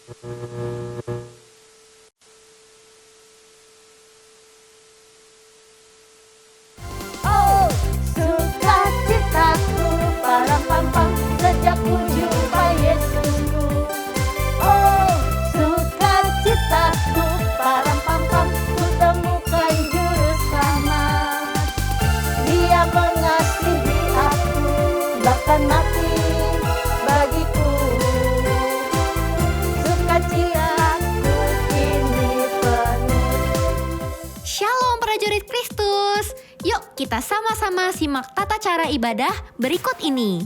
Oh, sukacitaku, parampam-pam, sejak ku jumpa Yesusku. Oh, sukacitaku, parampam-pam, ku temukan juru selamat. Dia mengasihi aku, bahkan mati bagiku. Sukacitaku kini penuh. Shalom prajurit Kristus. Yuk kita sama-sama simak tata cara ibadah berikut ini.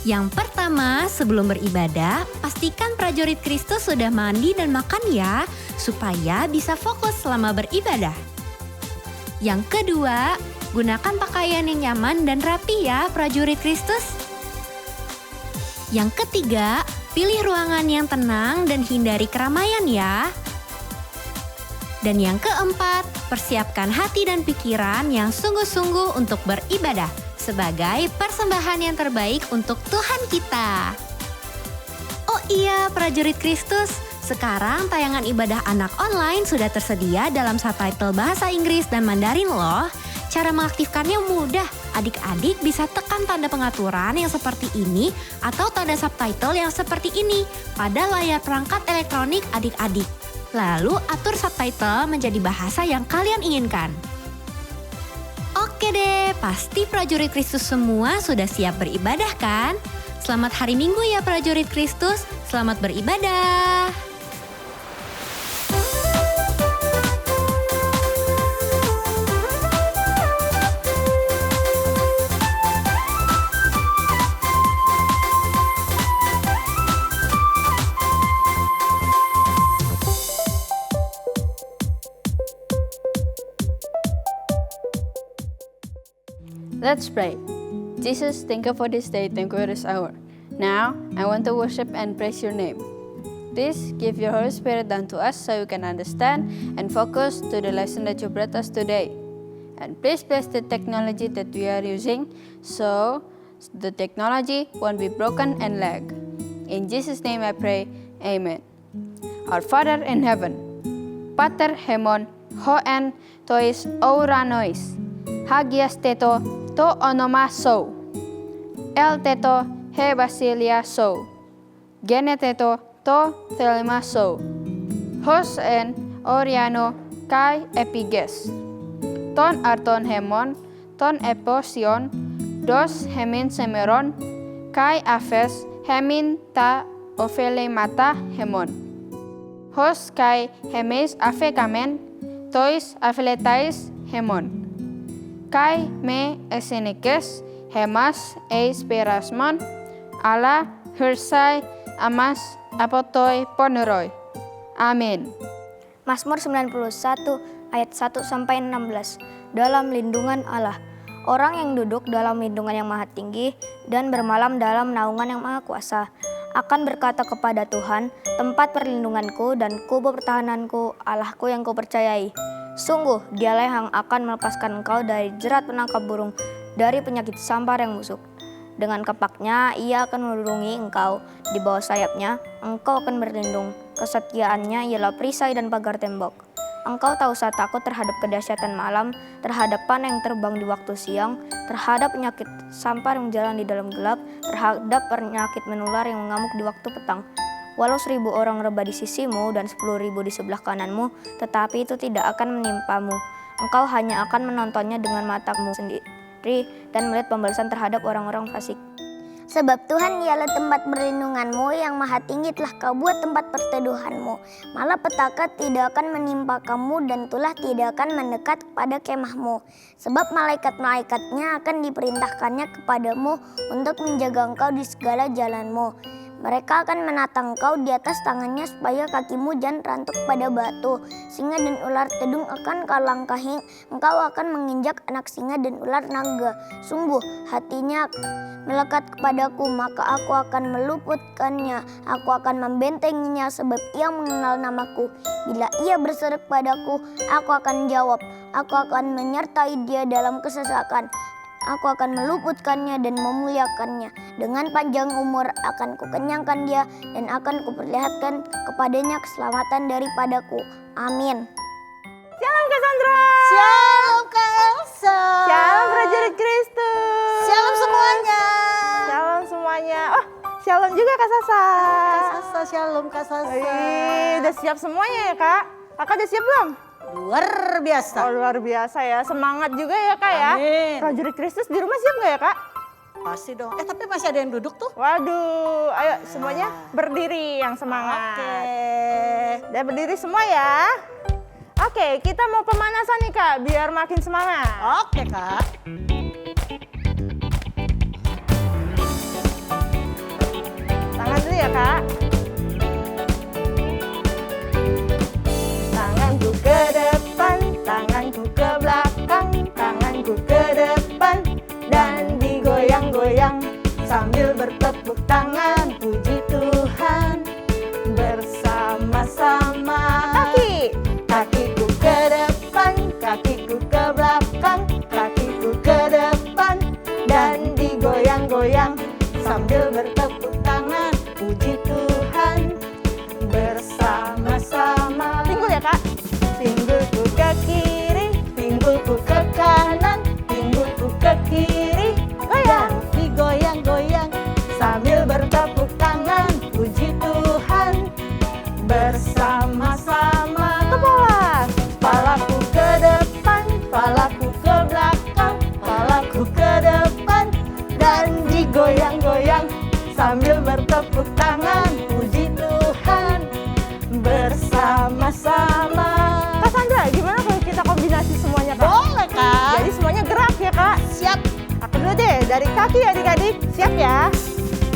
Yang pertama, sebelum beribadah, pastikan prajurit Kristus sudah mandi dan makan ya, supaya bisa fokus selama beribadah. Yang kedua, gunakan pakaian yang nyaman dan rapi ya prajurit Kristus. Yang ketiga, pilih ruangan yang tenang dan hindari keramaian ya. Dan yang keempat, persiapkan hati dan pikiran yang sungguh-sungguh untuk beribadah sebagai persembahan yang terbaik untuk Tuhan kita. Oh iya, prajurit Kristus, sekarang tayangan ibadah anak online sudah tersedia dalam subtitle bahasa Inggris dan Mandarin loh. Cara mengaktifkannya mudah. Adik-adik bisa tekan tanda pengaturan yang seperti ini atau tanda subtitle yang seperti ini pada layar perangkat elektronik adik-adik. Lalu atur subtitle menjadi bahasa yang kalian inginkan. Oke deh, pasti prajurit Kristus semua sudah siap beribadah kan? Selamat hari Minggu ya prajurit Kristus, selamat beribadah. Let's pray. Jesus, thank you for this day, thank you for this hour. Now, I want to worship and praise your name. Please give your Holy Spirit unto us so we can understand and focus to the lesson that you brought us today. And please bless the technology that we are using so the technology won't be broken and lag. In Jesus' name I pray, Amen. Our Father in heaven, Pater Hemon, Hoen Tois Ouranois, Hagias Teto, To onoma so, el teto he basilia so, gene teto to thelma so, hos en oriano kai epiges, ton arton hemon, ton eposion, dos hemin semeron, kai aves hemin ta ofele mata hemon, hos kai hemes afekamen, tois afeletais hemon. Kai me esenikes hemas eis perasmon ala hersai amas apotoi poneroi. Amin. Mazmur 91 ayat 1 sampai 16. Dalam lindungan Allah. Orang yang duduk dalam lindungan yang maha tinggi dan bermalam dalam naungan yang maha kuasa akan berkata kepada Tuhan, tempat perlindunganku dan kubu pertahananku, Allahku yang kupercayai. Sungguh, dialah yang akan melepaskan engkau dari jerat penangkap burung, dari penyakit sampar yang busuk. Dengan kepaknya, ia akan melindungi engkau. Di bawah sayapnya, engkau akan berlindung. Kesetiaannya ialah perisai dan pagar tembok. Engkau tak usah takut terhadap kedahsyatan malam, terhadap panah yang terbang di waktu siang, terhadap penyakit sampar yang jalan di dalam gelap, terhadap penyakit menular yang mengamuk di waktu petang. Walau 1.000 orang rebah di sisimu dan 10.000 di sebelah kananmu, tetapi itu tidak akan menimpamu. Engkau hanya akan menontonnya dengan matamu sendiri dan melihat pembalasan terhadap orang-orang fasik. Sebab Tuhan ialah tempat perlindunganmu, yang maha tinggi telah kau buat tempat perteduhanmu. Malapetaka tidak akan menimpa kamu dan tulah tidak akan mendekat kepada kemahmu. Sebab malaikat-malaikatnya akan diperintahkannya kepadamu untuk menjaga engkau di segala jalanmu. Mereka akan menatang engkau di atas tangannya supaya kakimu jangan rantuk pada batu. Singa dan ular tedung akan kau langkahi, engkau akan menginjak anak singa dan ular naga. Sungguh hatinya melekat kepadaku, maka aku akan meluputkannya. Aku akan membentenginya sebab ia mengenal namaku. Bila ia berseru padaku, aku akan jawab. Aku akan menyertai dia dalam kesesakan. Aku akan meluputkannya dan memuliakannya. Dengan panjang umur akan kukenyangkan dia dan akan kuperlihatkan kepadanya keselamatan daripadaku. Amin. Shalom Cassandra. Shalom Kak Elsa. Shalom prajurit Kristus. Shalom semuanya. Shalom semuanya. Oh, shalom juga Kak Sasa. Kak Sasa, shalom Kak Sasa. Udah siap semuanya ya Kak? Kakak udah siap belum? Luar biasa. Oh, luar biasa ya. Semangat juga ya Kak ya. Amin. Prajurit Kristus di rumah siap nggak ya Kak? Pasti dong. Tapi masih ada yang duduk tuh. Waduh, ayo semuanya berdiri yang semangat. Oke. Udah berdiri semua ya. Oke, kita mau pemanasan nih Kak, biar makin semangat. Oke Kak. Tangan dulu ya Kak. Tanganku ke depan, tanganku ke belakang, tanganku ke depan, dan digoyang-goyang sambil bertepuk tangan, puji Tuhan bersama-sama. Kaki. Kakiku ke depan, kakiku ke belakang, kakiku ke depan, dan digoyang-goyang sambil bertepuk tangan, puji Tuhan bersama-sama. Pinggul ya Kak? Pinggulku ke kiri, pinggulku ke kanan, pinggulku ke kiri, goyang, digoyang-goyang sambil bertepuk tangan, puji Tuhan bersama-sama. Kepala, kepalaku ke depan, kepalaku ke belakang, kepalaku ke depan, dan digoyang-goyang sambil bertepuk tangan, puji Tuhan bersama-sama. Kak Sandra, gimana kalau kita kombinasi semuanya Kak? Boleh Kak. Jadi semuanya gerak ya Kak? Siap. Aku dulu deh, dari kaki adik-adik, siap ya?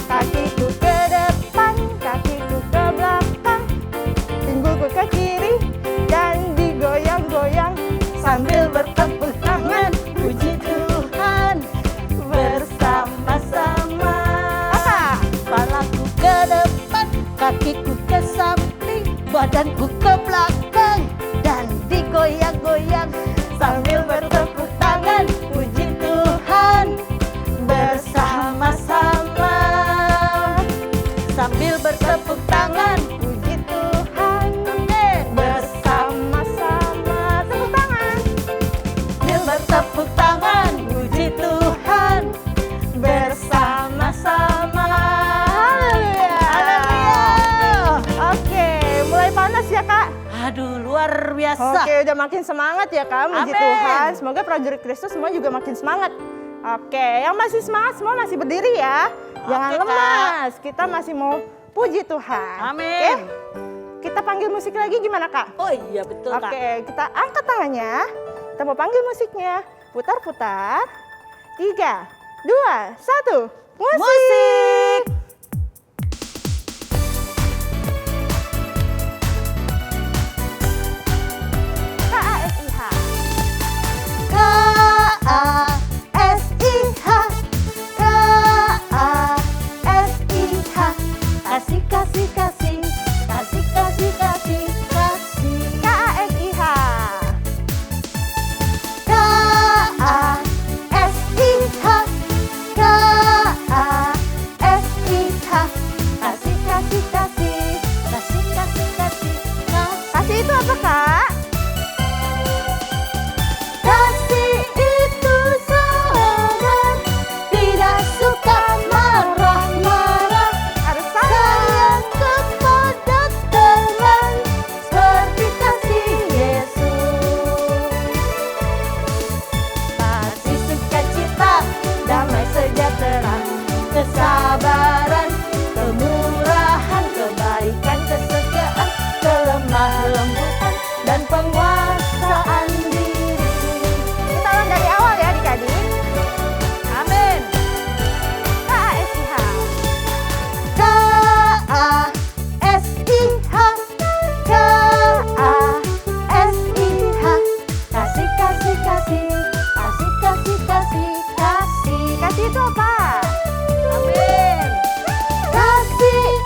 Kakiku ke depan, kakiku ke belakang, pinggulku ke kiri, dan digoyang-goyang sambil bertepuk tangan, puji Tuhan bersama-sama. Kepalaku ke depan, kakiku ke samping, badanku ke belakang, dan digoyang-goyang Sambil bertepuk tangan, puji Tuhan bersama-sama. sambil bertepuk tangan. Puji Tuhan bersama-sama. Tepuk tangan. Sambil bertepuk tangan. Puji Tuhan bersama-sama. Haleluya. Haleluya. Oke, mulai panas ya Kak? Aduh, luar biasa. Oke, udah makin semangat ya Kak, puji Amin. Tuhan. Semoga prajurit Kristus semua juga makin semangat. Oke, yang masih semangat semua masih berdiri ya. Jangan Oke, lemas, kita masih mau puji Tuhan. Amin. Oke, kita panggil musik lagi gimana Kak? Oh iya betul Kak. Oke, kita angkat tangannya. Kita mau panggil musiknya. Putar-putar. 3, 2, 1. Musik! KASIH. K-A-S-I-H, K-A-S-I-H, kasih, kasih, kasih, kasih, kasih, kasih, kasih. KASIH. K-A-S-I-H, K-A-S-I-H, kasih, kasih, kasih, kasih, kasih, kasih, kasih. Kasih itu apa Kak? Kasih itu sahabat, tidak suka marah-marah. Harus sayang. Sayang kepada teman, seperti kasih Yesus. Kasih sukacita, damai sejahtera, kesabaran, kemurahan, kebaikan, kesetiaan, kelemah lembutan, dan penguasaan diri. Kita ulang dari awal ya adik-adik. Amin. KASIH. K-A-S-I-H, K-A-S-I-H, kasih, kasih, kasih, kasih, kasih, kasih, kasih. Kasih itu apa? Amin. Kasih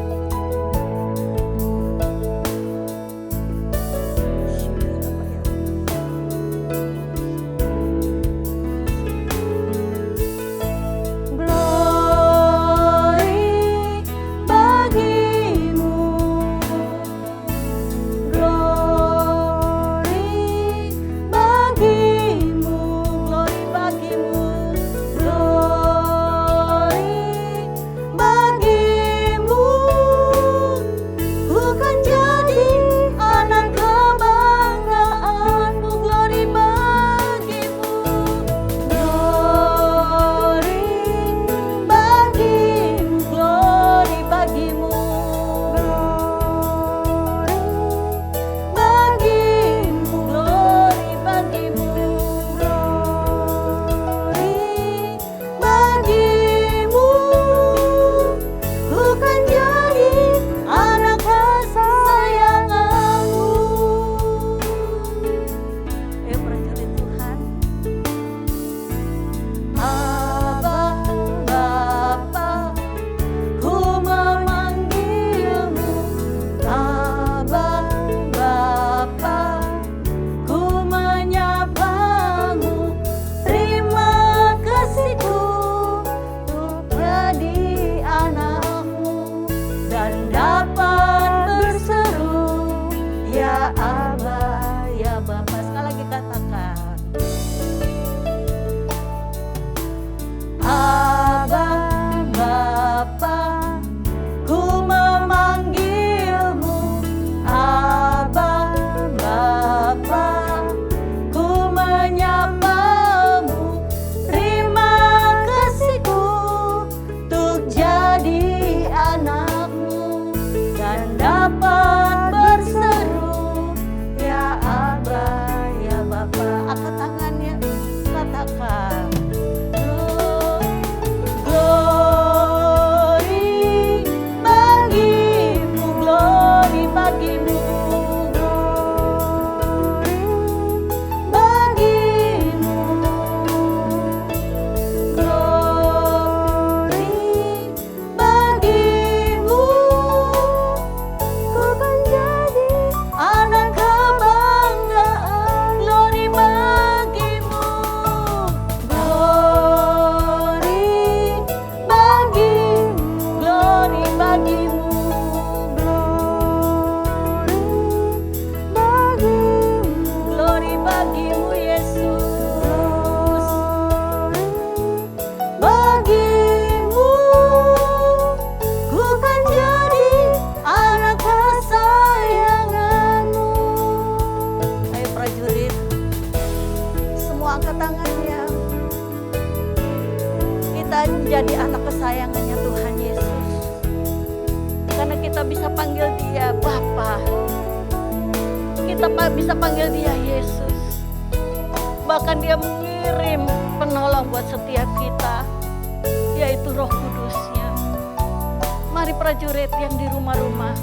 Glory bagimu, glory bagimu, glory kita bisa panggil Dia Bapa. Kita bisa panggil Dia Yesus. Bahkan Dia mengirim penolong buat setiap kita, yaitu Roh Kudus-Nya. Mari prajurit yang di rumah-rumah,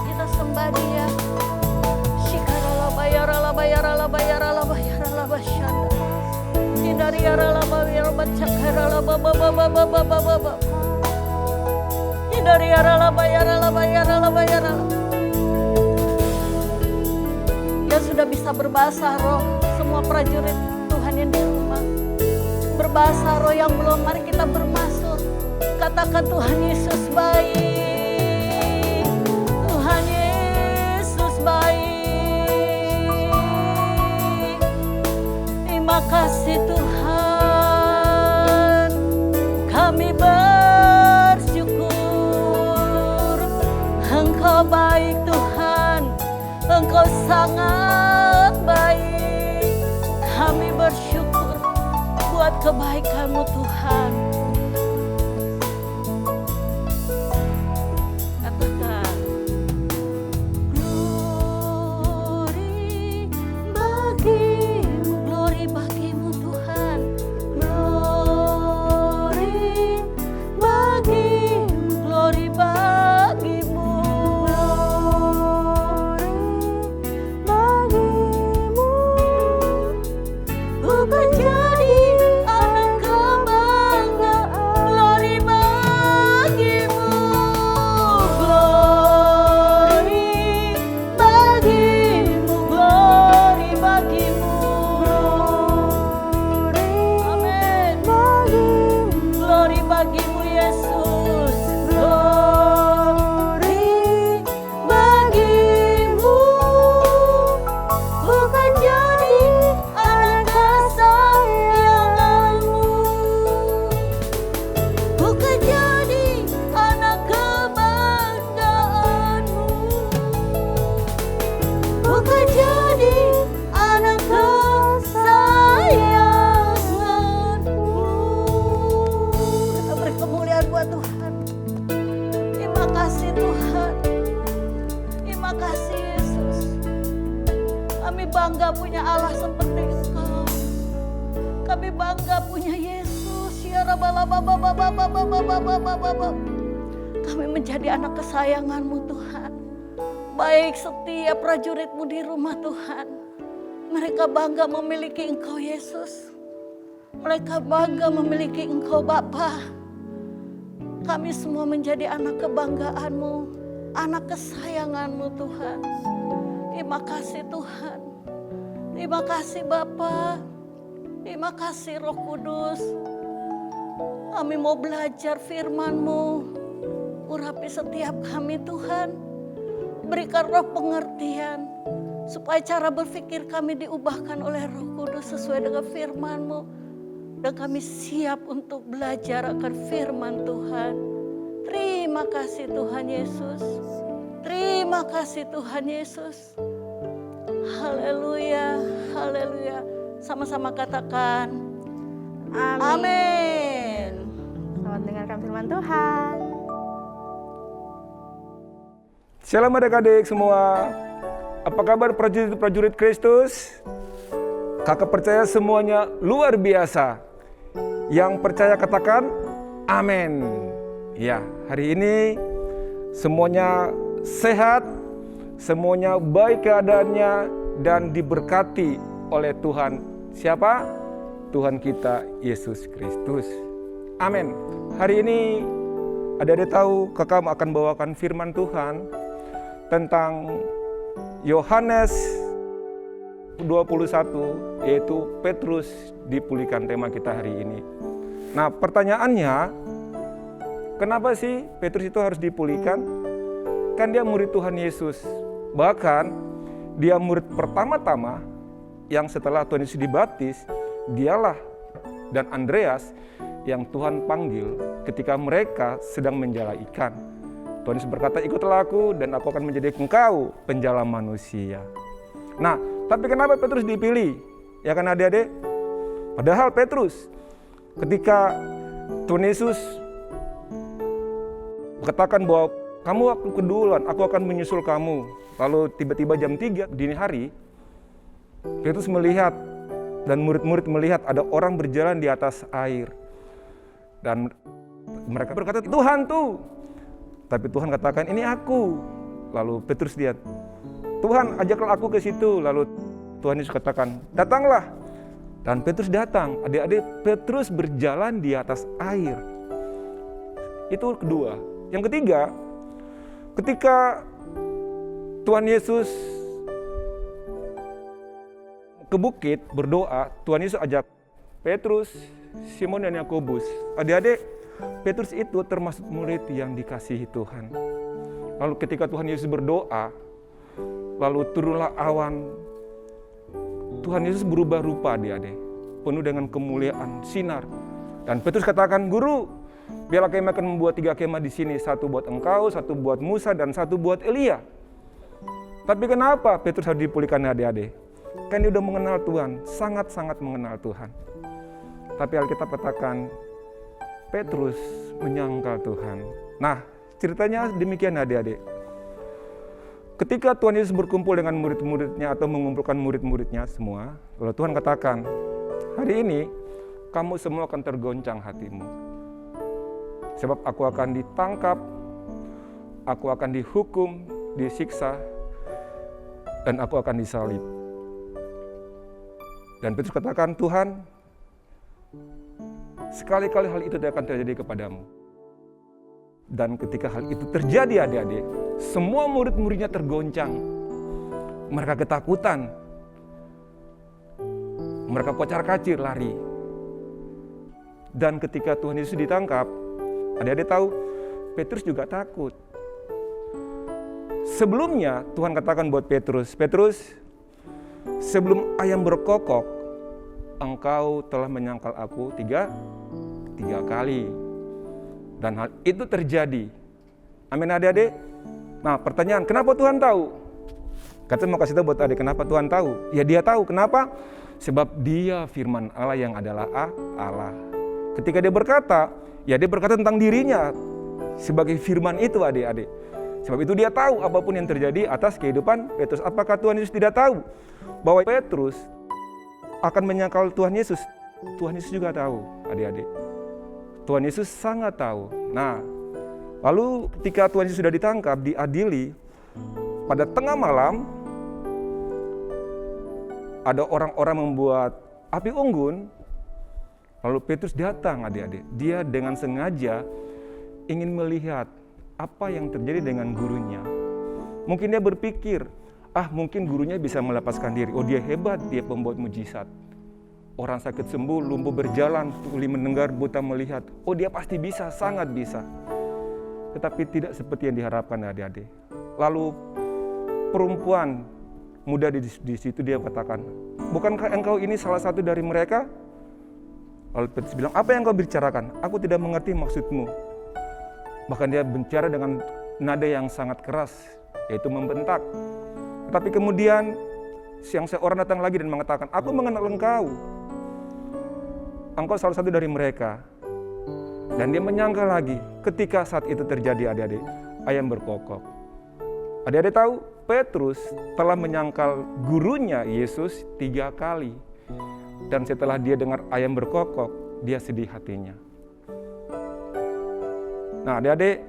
kita sembah Dia. Dia sudah bisa berbahasa roh. Semua prajurit Tuhan yang di rumah, berbahasa roh yang belum, mari kita bermasuk. Katakan Tuhan Yesus baik, Tuhan Yesus baik. Terima kasih Tuhan, kami bersyukur. Engkau baik Tuhan, Engkau sangat baik. Kami bersyukur buat kebaikan-Mu Tuhan. Katakan, glory bagimu Tuhan. Glory bagimu, glory bagimu. Bukan jadi anak kebanggaan, glory bagimu, glory bagimu, glory bagimu. Amin. Glory bagimu Yesus, glory bagimu. Bukan jadi anak kesayanganmu, bukan jadi anak kebanggaanmu, bukan jadi anak kesayanganmu. Kita beri kemuliaan buat Tuhan. Terima kasih Tuhan, terima kasih Yesus. Kami bangga punya Allah seperti Engkau. Kami bangga punya Yesus. Ya Rabbalabababababababababababab. Kami menjadi anak kesayangan-Mu Tuhan. Baik setiap prajurit-Mu di rumah Tuhan. Mereka bangga memiliki Engkau Yesus. Mereka bangga memiliki Engkau Bapa. Kami semua menjadi anak kebanggaan-Mu, anak kesayangan-Mu Tuhan. Terima kasih Tuhan. Terima kasih Bapa. Terima kasih Roh Kudus. Kami mau belajar firman-Mu. Urapi setiap kami Tuhan. Berikan roh pengertian. Supaya cara berpikir kami diubahkan oleh Roh Kudus sesuai dengan firman-Mu. Dan kami siap untuk belajar akan firman Tuhan. Terima kasih Tuhan Yesus. Terima kasih Tuhan Yesus. Haleluya, haleluya. Sama-sama katakan amin. Selamat mendengarkan firman Tuhan. Shalom adik-adik semua. Apa kabar prajurit Kristus? Kakak percaya semuanya luar biasa. Yang percaya katakan amin. Ya, hari ini semuanya sehat, semuanya baik keadaannya dan diberkati oleh Tuhan. Siapa? Tuhan kita Yesus Kristus. Amin. Hari ini adik-adik tahu kakak akan bawakan firman Tuhan tentang Yohanes 21, yaitu Petrus dipulihkan, tema kita hari ini. Nah, pertanyaannya, kenapa sih Petrus itu harus dipulihkan? Kan dia murid Tuhan Yesus. Bahkan dia murid pertama-tama yang setelah Tuhan Yesus dibaptis, dialah dan Andreas yang Tuhan panggil ketika mereka sedang menjala ikan. Tuhan Yesus berkata, ikutlah aku dan aku akan menjadi engkau penjala manusia. Nah, tapi kenapa Petrus dipilih? Ya kan adik-adik? Padahal Petrus ketika Tuhan Yesus katakan bahwa kamu aku keduluan, aku akan menyusul kamu. Lalu tiba-tiba jam 3 dini hari, Petrus melihat dan murid-murid melihat ada orang berjalan di atas air. Dan mereka berkata, itu hantu. Tapi Tuhan katakan, ini aku. Lalu Petrus lihat, Tuhan ajaklah aku ke situ. Lalu Tuhan Yesus katakan, datanglah. Dan Petrus datang. Adik-adik, Petrus berjalan di atas air. Itu kedua. Yang ketiga, ketika Tuhan Yesus ke bukit berdoa, Tuhan Yesus ajak Petrus, Simon dan Yakobus. Adik-adik, Petrus itu termasuk murid yang dikasihi Tuhan. Lalu ketika Tuhan Yesus berdoa, lalu turunlah awan. Tuhan Yesus berubah rupa, adik-adik, penuh dengan kemuliaan, sinar. Dan Petrus katakan, Guru, biarlah kami akan membuat 3 kemah di sini, 1 buat engkau, 1 buat Musa, dan 1 buat Elia. Tapi kenapa Petrus harus dipulihkan, adik-adik? Kan dia udah mengenal Tuhan, sangat-sangat mengenal Tuhan. Tapi Alkitab katakan, Petrus menyangkal Tuhan. Nah, ceritanya demikian, adik-adik. Ketika Tuhan Yesus berkumpul dengan murid-muridnya atau mengumpulkan murid-muridnya semua, lalu Tuhan katakan, hari ini kamu semua akan tergoncang hatimu. Sebab aku akan ditangkap, aku akan dihukum, disiksa, dan aku akan disalib. Dan Petrus katakan, Tuhan, sekali-kali hal itu tidak akan terjadi kepadamu. Dan ketika hal itu terjadi, adik-adik, semua murid-muridnya tergoncang. Mereka ketakutan. Mereka kocar-kacir lari. Dan ketika Tuhan Yesus ditangkap, adik-adik tahu, Petrus juga takut. Sebelumnya Tuhan katakan buat Petrus, Petrus, sebelum ayam berkokok, engkau telah menyangkal aku tiga kali. Dan hal itu terjadi. Amin, adik-adik. Nah, pertanyaan, kenapa Tuhan tahu? Kata mau kasih tahu buat adik, kenapa Tuhan tahu? Ya dia tahu, kenapa? Sebab dia firman Allah yang adalah Allah. Ketika dia berkata, ya dia berkata tentang dirinya sebagai firman itu, adik-adik. Sebab itu dia tahu apapun yang terjadi atas kehidupan Petrus. Apakah Tuhan Yesus tidak tahu bahwa Petrus akan menyangkal Tuhan Yesus? Tuhan Yesus juga tahu, adik-adik. Tuhan Yesus sangat tahu. Nah, lalu ketika Tuhan Yesus sudah ditangkap, diadili, pada tengah malam ada orang-orang membuat api unggun. Lalu Petrus datang, adik-adik. Dia dengan sengaja ingin melihat apa yang terjadi dengan gurunya. Mungkin dia berpikir, mungkin gurunya bisa melepaskan diri. Oh, dia hebat, dia pembuat mujizat. Orang sakit sembuh, lumpuh berjalan, tuli mendengar, buta melihat. Oh, dia pasti bisa, sangat bisa. Tetapi tidak seperti yang diharapkan, adik-adik. Lalu perempuan muda di situ dia katakan, bukankah engkau ini salah satu dari mereka? Lalu Petrus bilang, apa yang kau bicarakan? Aku tidak mengerti maksudmu. Bahkan dia bicara dengan nada yang sangat keras, yaitu membentak. Tetapi kemudian siang seorang datang lagi dan mengatakan, aku mengenal engkau. Engkau salah satu dari mereka. Dan dia menyangka lagi. Ketika saat itu terjadi, adik-adik, ayam berkokok. Adik-adik tahu, Petrus telah menyangkal gurunya Yesus 3 kali. Dan setelah dia dengar ayam berkokok, dia sedih hatinya. Nah, adik-adik,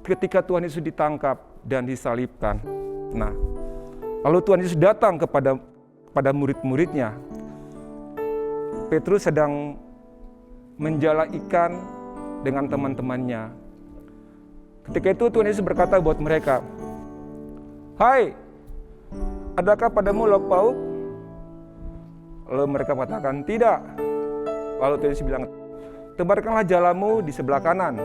ketika Tuhan Yesus ditangkap dan disalibkan, nah, lalu Tuhan Yesus datang kepada murid-muridnya. Petrus sedang menjala ikan dengan teman-temannya. Ketika itu Tuhan Yesus berkata buat mereka, "Hai, adakah padamu lauk pauk?" Lalu mereka katakan, "Tidak." Lalu Tuhan Yesus bilang, "Tebarkanlah jalamu di sebelah kanan."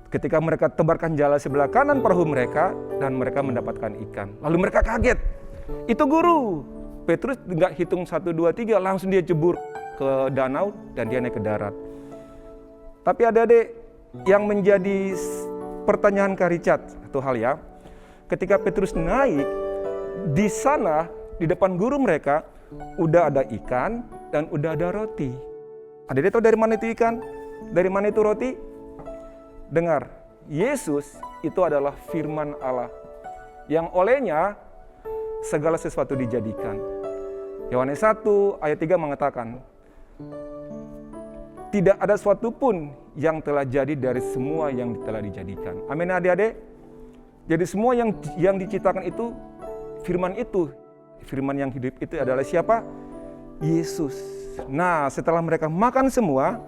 Ketika mereka tebarkan jala sebelah kanan perahu mereka, dan mereka mendapatkan ikan. Lalu mereka kaget, itu guru. Petrus nggak hitung 1, 2, 3, langsung dia jebur ke danau dan dia naik ke darat. Tapi adik-adik, yang menjadi pertanyaan Kak Richard, satu hal ya, ketika Petrus naik, di sana, di depan guru mereka, udah ada ikan dan udah ada roti. Adik-adik tahu dari mana itu ikan? Dari mana itu roti? dengar, Yesus itu adalah firman Allah yang olehnya segala sesuatu dijadikan. Yohanes 1 ayat 3 mengatakan, tidak ada suatu pun yang telah jadi dari semua yang telah dijadikan. Amin adik-adik. Jadi semua yang diciptakan itu, firman yang hidup itu adalah siapa? Yesus. Nah, setelah mereka makan semua,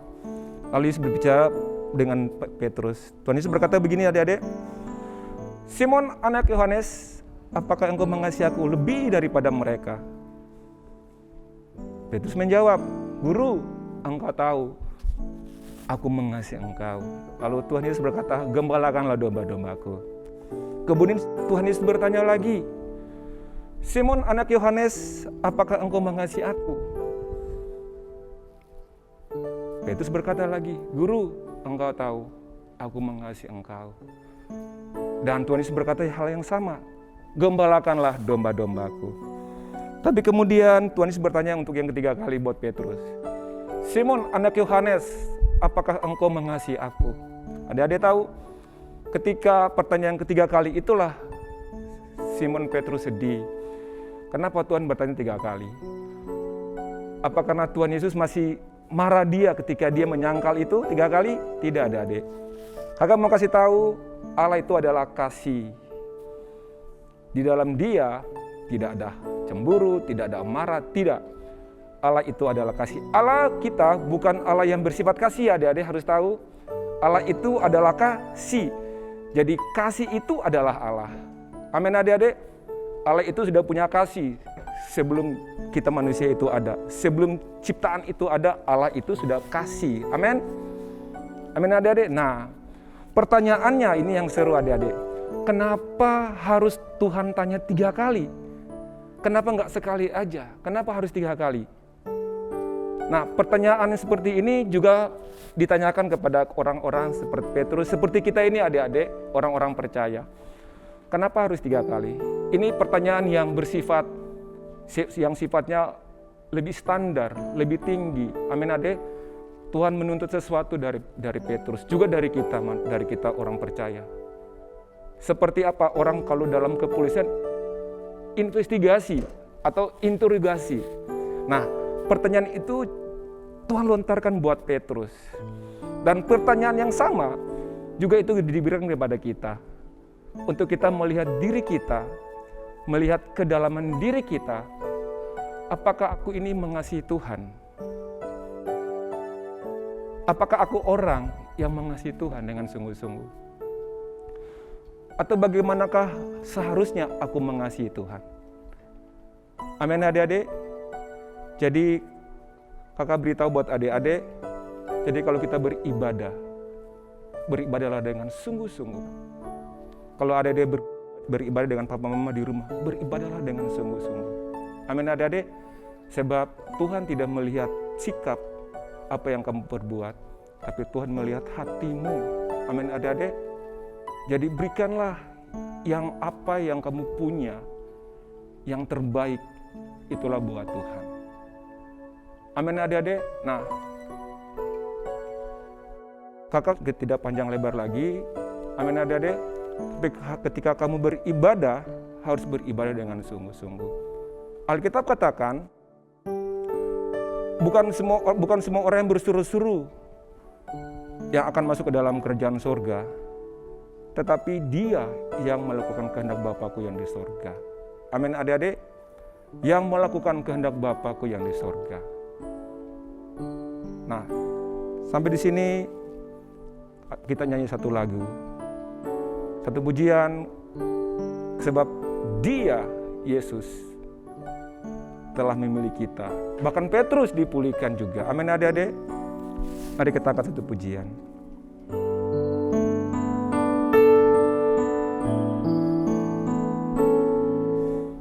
lalu Yesus berbicara dengan Petrus. Tuhan Yesus berkata begini adik-adik, Simon anak Yohanes, apakah engkau mengasihi aku lebih daripada mereka? Petrus menjawab, Guru, engkau tahu aku mengasihi engkau. Lalu Tuhan Yesus berkata, gembalakanlah domba-dombaku. Kemudian Tuhan Yesus bertanya lagi, Simon anak Yohanes, apakah engkau mengasihi aku? Petrus berkata lagi, Guru, engkau tahu aku mengasihi engkau. Dan Tuhan Yesus berkata hal yang sama, gembalakanlah domba-dombaku. Tapi kemudian Tuhan Yesus bertanya untuk yang ketiga kali buat Petrus, Simon anak Yohanes, apakah engkau mengasihi aku? Adik-adik tahu, ketika pertanyaan ketiga kali itulah Simon Petrus sedih. Kenapa Tuhan bertanya 3 kali? Apa karena Tuhan Yesus masih marah dia ketika dia menyangkal itu 3 kali? Tidak, adik-adik. Kakak mau kasih tahu, Allah itu adalah kasih. Di dalam dia tidak ada cemburu, tidak ada marah, tidak. Allah itu adalah kasih. Allah kita bukan Allah yang bersifat kasih, adik-adik harus tahu. Allah itu adalah kasih. Jadi kasih itu adalah Allah. Amin adik-adik. Allah itu sudah punya kasih sebelum kita manusia itu ada. Sebelum ciptaan itu ada, Allah itu sudah kasih. Amin. Amin adik-adik. Nah, pertanyaannya ini yang seru adik-adik. Kenapa harus Tuhan tanya 3 kali? Kenapa enggak sekali aja? Kenapa harus 3 kali? Nah, pertanyaan seperti ini juga ditanyakan kepada orang-orang seperti Petrus, seperti kita ini adik-adik, orang-orang percaya. Kenapa harus 3 kali? Ini pertanyaan yang bersifat, yang sifatnya lebih standar, lebih tinggi. Amin adik. Tuhan menuntut sesuatu dari Petrus, juga dari kita orang percaya. Seperti apa orang kalau dalam kepolisian investigasi atau interogasi. Nah, pertanyaan itu Tuhan lontarkan buat Petrus. Dan pertanyaan yang sama juga itu diberikan kepada kita. Untuk kita melihat diri kita, melihat kedalaman diri kita, apakah aku ini mengasihi Tuhan? Apakah aku orang yang mengasihi Tuhan dengan sungguh-sungguh? Atau bagaimanakah seharusnya aku mengasihi Tuhan? Amin adik-adik. Jadi kakak beritahu buat adik-adik, jadi kalau kita beribadah, beribadahlah dengan sungguh-sungguh. Kalau adik-adik beribadah dengan papa mama di rumah, beribadahlah dengan sungguh-sungguh. Amin adik-adik. Sebab Tuhan tidak melihat sikap apa yang kamu perbuat, tapi Tuhan melihat hatimu. Amin adik-adik. Jadi berikanlah yang apa yang kamu punya, yang terbaik, itulah buat Tuhan. Amin adik-adik. Nah, kakak tidak panjang lebar lagi. Amin adik-adik. Ketika kamu beribadah, harus beribadah dengan sungguh-sungguh. Alkitab katakan, bukan semua orang yang bersuruh-suruh yang akan masuk ke dalam kerajaan surga, tetapi dia yang melakukan kehendak Bapakku yang di surga. Amin adik-adik. Yang melakukan kehendak Bapakku yang di surga. Nah, sampai di sini kita nyanyi satu lagu, satu pujian, sebab Dia, Yesus, telah memilih kita. Bahkan Petrus dipulihkan juga. Amin adik-adik. Mari kita angkat satu pujian.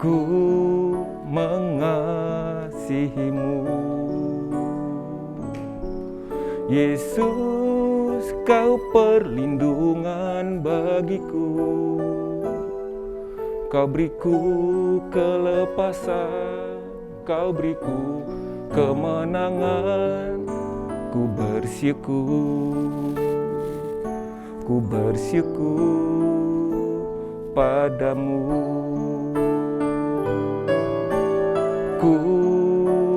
Ku mengasihimu, Yesus, kau perlindungan bagiku. Kau beriku kelepasan, kau beriku kemenangan, ku bersyukur. ku bersyukur padamu. Ku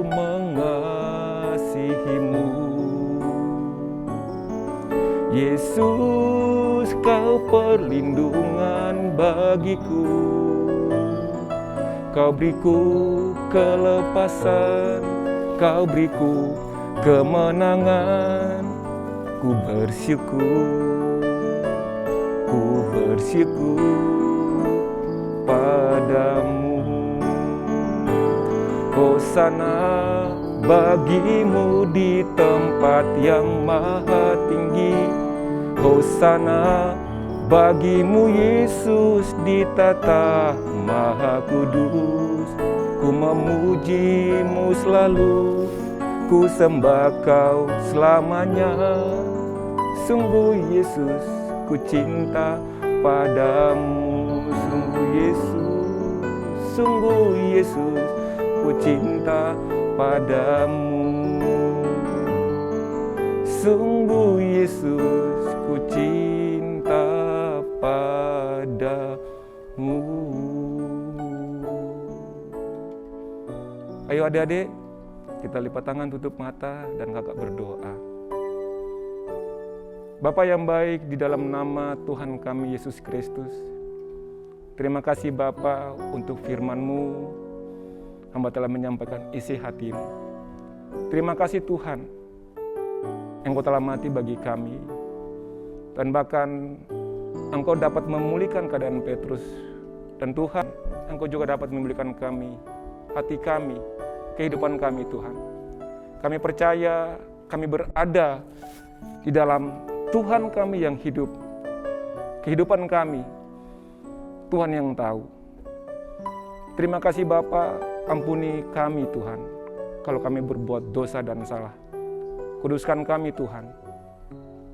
mengasihimu, Yesus, kau perlindungan bagiku. Kau beriku kelepasan, kau beriku kemenangan. Ku bersyukur padamu. Hosana bagimu di tempat yang maha tinggi. Hosana bagimu Yesus di tata maha kudus. Ku memujimu selalu, ku sembah kau selamanya. Sungguh Yesus, ku cinta padamu. Sungguh Yesus, ku cinta padamu. Sungguh Yesus, ku cinta padamu. Ayo adik-adik, kita lipat tangan, tutup mata, dan kakak berdoa. Bapa yang baik, di dalam nama Tuhan kami Yesus Kristus, terima kasih Bapa untuk firman-Mu. Hamba telah menyampaikan isi hatimu. Terima kasih Tuhan, Engkau telah mati bagi kami. Dan bahkan Engkau dapat memulihkan keadaan Petrus. Dan Tuhan, Engkau juga dapat memulihkan kami, hati kami, kehidupan kami Tuhan. Kami percaya kami berada di dalam Tuhan kami yang hidup. Kehidupan kami, Tuhan yang tahu. Terima kasih Bapa, ampuni kami Tuhan, kalau kami berbuat dosa dan salah. Kuduskan kami Tuhan,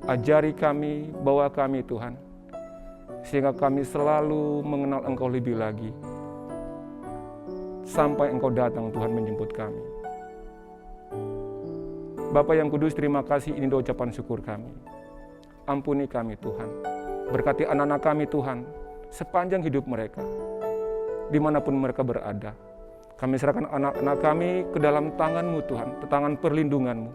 ajari kami, bawa kami Tuhan, sehingga kami selalu mengenal Engkau lebih lagi, sampai Engkau datang Tuhan menjemput kami. Bapa yang kudus, terima kasih, ini doa ucapan syukur kami. Ampuni kami Tuhan, berkati anak-anak kami Tuhan, sepanjang hidup mereka, dimanapun mereka berada. Kami serahkan anak-anak kami ke dalam tangan-Mu Tuhan, ke tangan perlindungan-Mu.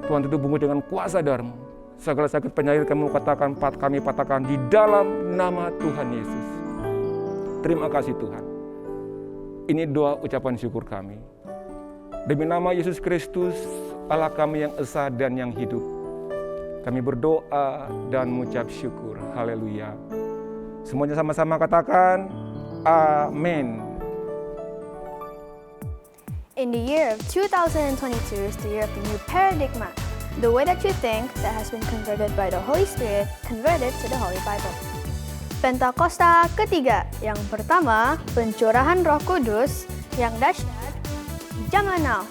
Tuhan, tutup bumi dengan kuasa darah-Mu. Segala sakit penyakit kami patahkan di dalam nama Tuhan Yesus. Terima kasih Tuhan. Ini doa ucapan syukur kami. Demi nama Yesus Kristus, Allah kami yang esa dan yang hidup, kami berdoa dan mengucap syukur. Haleluya. Semuanya sama-sama katakan, amin. In the year of 2022 is the year of the new paradigm. The way that you think that has been converted by the Holy Spirit, converted to the Holy Bible. Pentakosta ketiga, yang pertama, pencurahan Roh Kudus yang dahsyat di zaman now.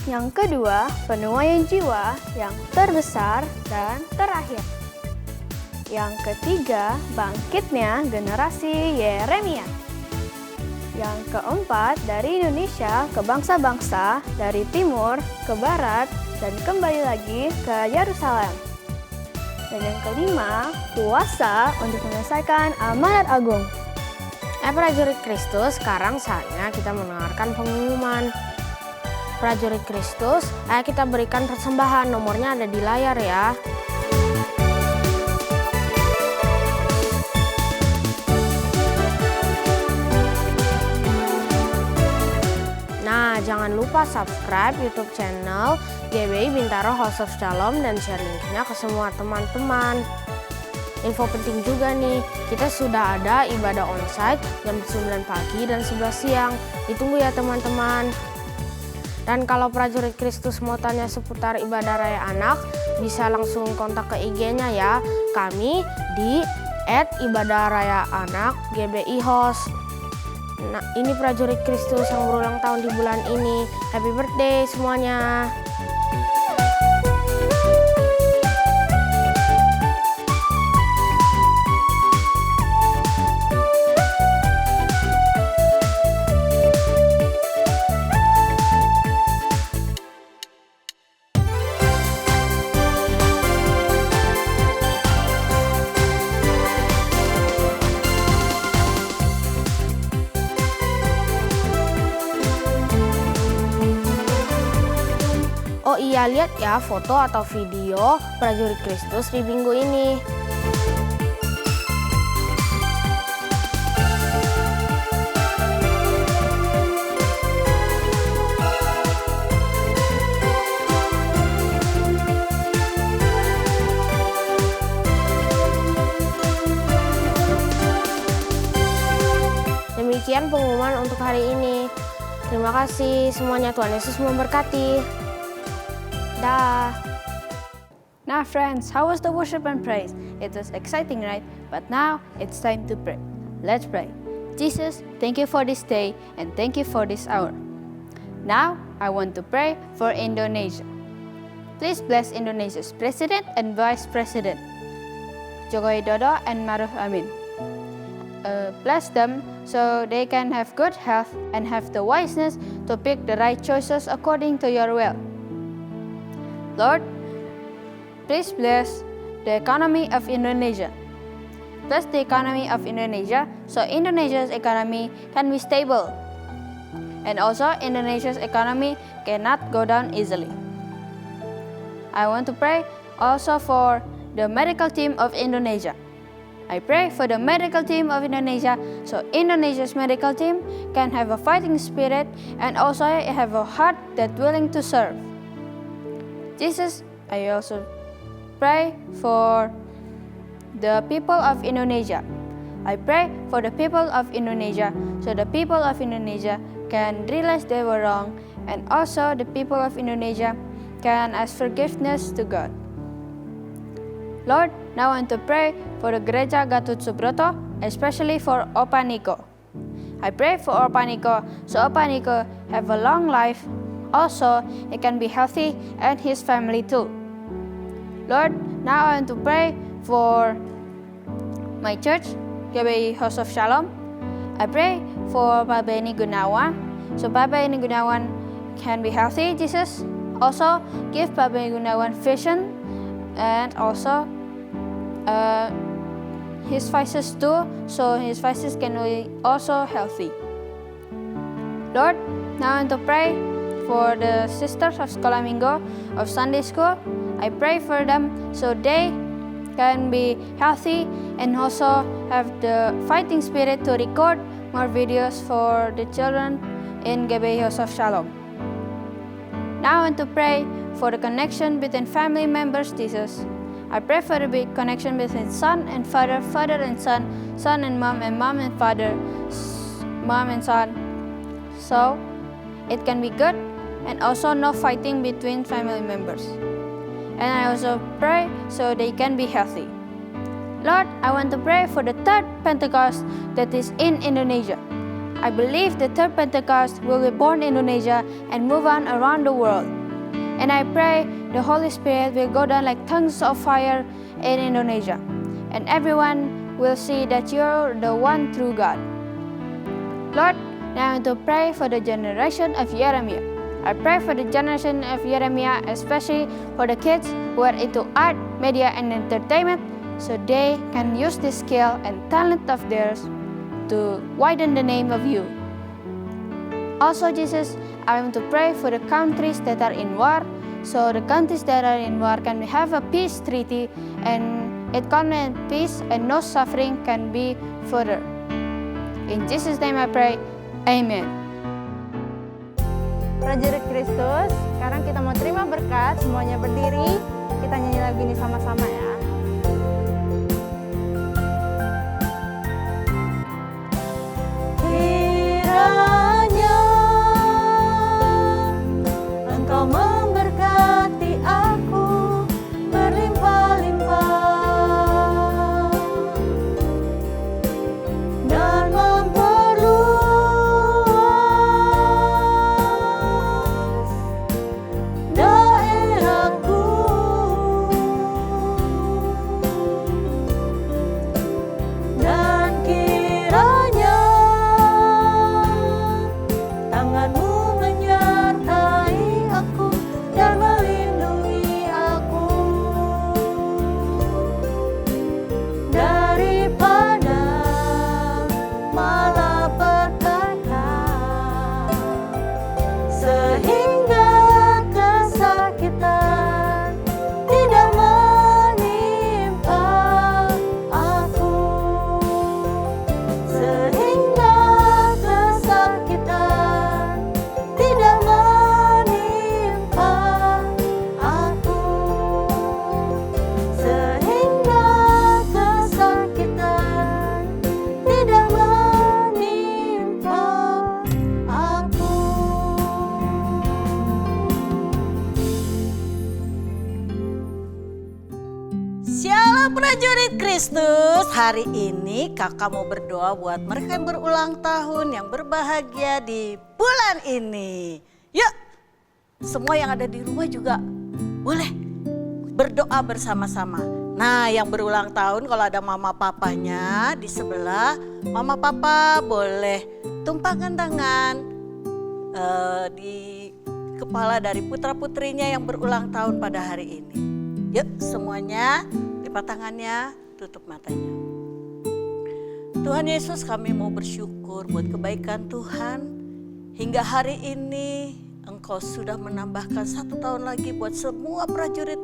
Yang kedua, penuaian jiwa yang terbesar dan terakhir. Yang ketiga, bangkitnya generasi Yeremia. Yang keempat, dari Indonesia ke bangsa-bangsa, dari timur ke barat, dan kembali lagi ke Yerusalem. Dan yang kelima, kuasa untuk menyelesaikan amanat agung. Prajurit Kristus, sekarang saatnya kita mendengarkan pengumuman. Prajurit Kristus, ayo kita berikan persembahan, nomornya ada di layar ya. Nah, jangan lupa subscribe YouTube channel GBI Bintaro House of Shalom dan share linknya ke semua teman-teman. Info penting juga nih, kita sudah ada ibadah onsite jam 9 pagi dan 11 siang. Ditunggu ya teman-teman. Dan kalau prajurit Kristus mau tanya seputar ibadah raya anak, bisa langsung kontak ke IG-nya ya. Kami di @ibadahrayaanak GBI Host. Nah, ini prajurit Kristus yang berulang tahun di bulan ini. Happy birthday semuanya. Kita lihat ya foto atau video prajurit Kristus di minggu ini. Demikian pengumuman untuk hari ini. Terima kasih semuanya, Tuhan Yesus memberkati. Dah. Now friends, how was the worship and praise? It was exciting, right? But now it's time to pray. Let's pray. Jesus, thank you for this day and thank you for this hour. Now I want to pray for Indonesia. Please bless Indonesia's President and Vice President, Joko Widodo and Maruf Amin. Bless them so they can have good health and have the wiseness to pick the right choices according to your will. Lord, please bless the economy of Indonesia. Bless the economy of Indonesia so Indonesia's economy can be stable. And also Indonesia's economy cannot go down easily. I want to pray also for the medical team of Indonesia. I pray for the medical team of Indonesia so Indonesia's medical team can have a fighting spirit and also have a heart that willing to serve. Jesus, I also pray for the people of Indonesia. I pray for the people of Indonesia so the people of Indonesia can realize they were wrong and also the people of Indonesia can ask forgiveness to God. Lord, now I want to pray for the Gereja Gatot Subroto, especially for Opa Niko. I pray for Opa Niko so Opa Niko have a long life. Also, he can be healthy and his family too. Lord, now I want to pray for my church, GBI House of Shalom. I pray for Pak Benny Gunawan so Pak Benny Gunawan can be healthy, Jesus. Also, give Pak Benny Gunawan vision and also his vices too, so his vices can be also healthy. Lord, now I want to pray for the sisters of Sekolah Minggu of Sunday School. I pray for them so they can be healthy and also have the fighting spirit to record more videos for the children in GBI House of Shalom. Now I want to pray for the connection between family members, Jesus. I pray for the big connection between son and father, father and son and mom and father, mom and son. So it can be good and also no fighting between family members. And I also pray so they can be healthy. Lord, I want to pray for the third Pentecost that is in Indonesia. I believe the third Pentecost will be born in Indonesia and move on around the world. And I pray the Holy Spirit will go down like tongues of fire in Indonesia. And everyone will see that you're the one true God. Lord, now I want to pray for the generation of Jeremiah. I pray for the generation of Jeremiah, especially for the kids who are into art, media, and entertainment, so they can use this skill and talent of theirs to widen the name of you. Also, Jesus, I want to pray for the countries that are in war, so the countries that are in war can have a peace treaty and it can be peace and no suffering can be further. In Jesus' name I pray, Amen. Prajurit Kristus, sekarang kita mau terima berkat, semuanya berdiri, kita nyanyi lagu ini sama-sama ya. Kiranya Engkau memberkati aku berlimpah-limpah dan memperluas daerahku. Halo prajurit Kristus, hari ini kakak mau berdoa buat mereka yang berulang tahun, yang berbahagia di bulan ini. Yuk, semua yang ada di rumah juga boleh berdoa bersama-sama. Nah, yang berulang tahun kalau ada mama papanya di sebelah, mama papa boleh tumpahkan tangan di kepala dari putra-putrinya yang berulang tahun pada hari ini. Yuk semuanya lipat tangannya, tutup matanya. Tuhan Yesus, kami mau bersyukur buat kebaikan Tuhan. Hingga hari ini Engkau sudah menambahkan 1 tahun lagi buat semua prajurit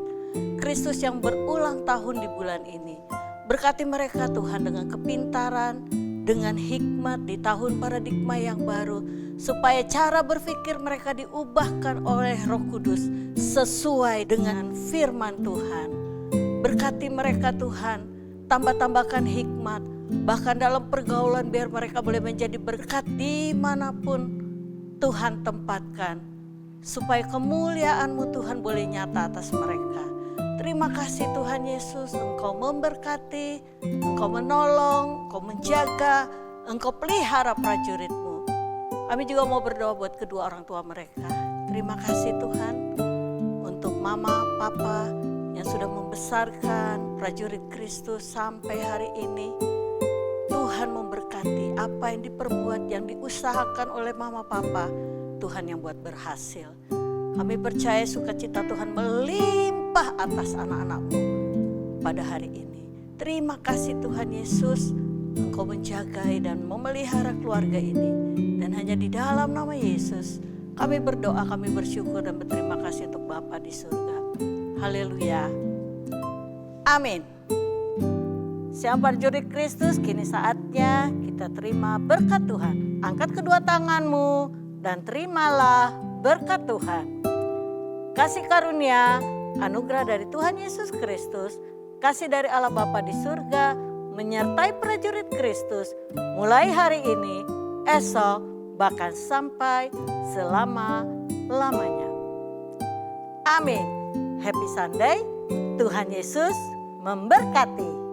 Kristus yang berulang tahun di bulan ini. Berkati mereka Tuhan dengan kepintaran, dengan hikmat di tahun paradigma yang baru, supaya cara berpikir mereka diubahkan oleh Roh Kudus sesuai dengan firman Tuhan. Berkati mereka Tuhan, tambah-tambahkan hikmat, bahkan dalam pergaulan biar mereka boleh menjadi berkat dimanapun Tuhan tempatkan, supaya kemuliaan-Mu Tuhan boleh nyata atas mereka. Terima kasih Tuhan Yesus, Engkau memberkati, Engkau menolong, Engkau menjaga, Engkau pelihara prajurit-Mu. Kami juga mau berdoa buat kedua orang tua mereka. Terima kasih Tuhan untuk mama, papa yang sudah membesarkan prajurit Kristus sampai hari ini. Tuhan memberkati apa yang diperbuat, yang diusahakan oleh mama, papa, Tuhan yang buat berhasil. Kami percaya sukacita Tuhan melimpah atas anak-anak-Mu pada hari ini. Terima kasih Tuhan Yesus, Engkau menjagai dan memelihara keluarga ini. Dan hanya di dalam nama Yesus kami berdoa, kami bersyukur dan berterima kasih untuk Bapa di surga. Haleluya. Amin. Siapa prajurit Kristus, kini saatnya kita terima berkat Tuhan. Angkat kedua tanganmu dan terimalah berkat Tuhan. Kasih karunia, anugerah dari Tuhan Yesus Kristus, kasih dari Allah Bapa di surga, menyertai prajurit Kristus mulai hari ini, esok, bahkan sampai selama-lamanya. Amin. Happy Sunday, Tuhan Yesus memberkati.